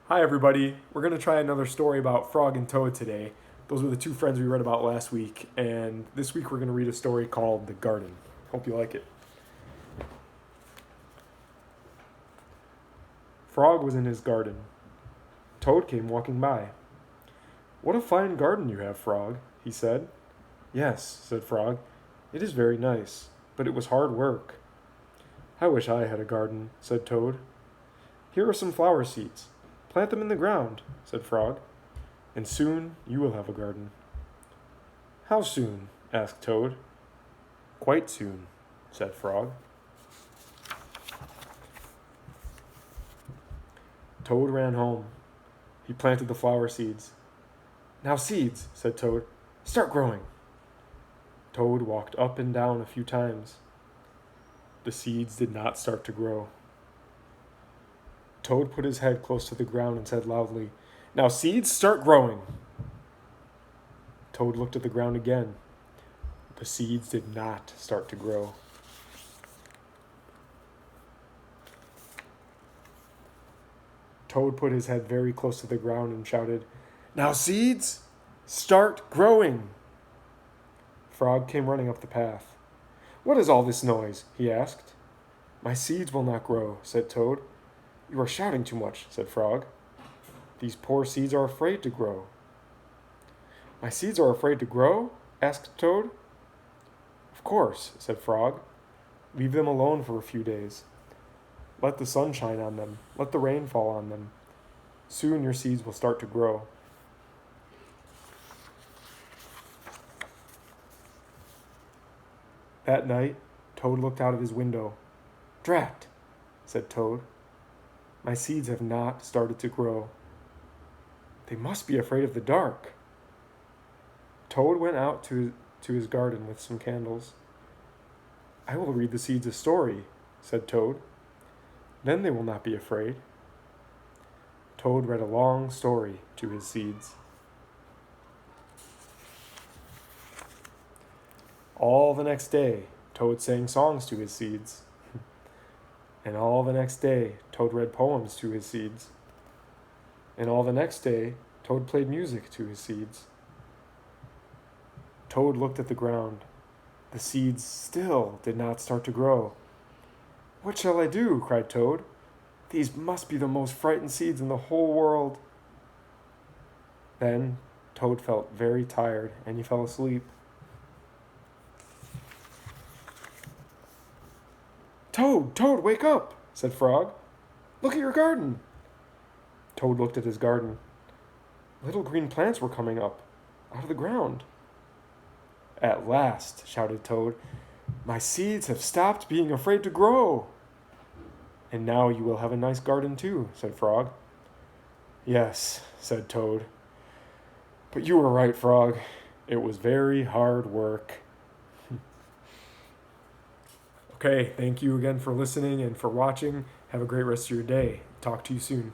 Hi, everybody. We're going to try another story about Frog and Toad today. Those were the two friends we read about last week, and this week we're going to read a story called The Garden. Hope you like it. Frog was in his garden. Toad came walking by. "What a fine garden you have, Frog," he said. "Yes," said Frog. "It is very nice, but it was hard work." "I wish I had a garden," said Toad. "Here are some flower seeds. Plant them in the ground," said Frog, "and soon you will have a garden." "How soon?" asked Toad. "Quite soon," said Frog. Toad ran home. He planted the flower seeds. "Now, seeds," said Toad, "start growing." Toad walked up and down a few times. The seeds did not start to grow. Toad put his head close to the ground and said loudly, "Now, seeds, start growing." Toad looked at the ground again. The seeds did not start to grow. Toad put his head very close to the ground and shouted, "Now, seeds, start growing." Frog came running up the path. "What is all this noise?" he asked. "My seeds will not grow," said Toad. "You are shouting too much," said Frog. "These poor seeds are afraid to grow." "My seeds are afraid to grow?" asked Toad. "Of course," said Frog. "Leave them alone for a few days. Let the sun shine on them. Let the rain fall on them. Soon your seeds will start to grow." That night, Toad looked out of his window. "Drat!" said Toad. "My seeds have not started to grow. They must be afraid of the dark." Toad went out to his garden with some candles. "I will read the seeds a story," said Toad. "Then they will not be afraid." Toad read a long story to his seeds. All the next day, Toad sang songs to his seeds. And all the next day, Toad read poems to his seeds. And all the next day, Toad played music to his seeds. Toad looked at the ground. The seeds still did not start to grow. "What shall I do?" cried Toad. "These must be the most frightened seeds in the whole world." Then Toad felt very tired and he fell asleep. "Toad, Toad, wake up!" said Frog. "Look at your garden." Toad looked at his garden. Little green plants were coming up out of the ground. "At last," shouted Toad, "my seeds have stopped being afraid to grow." "And now you will have a nice garden too," said Frog. "Yes," said Toad. "But you were right, Frog. It was very hard work." Okay, thank you again for listening and for watching. Have a great rest of your day. Talk to you soon.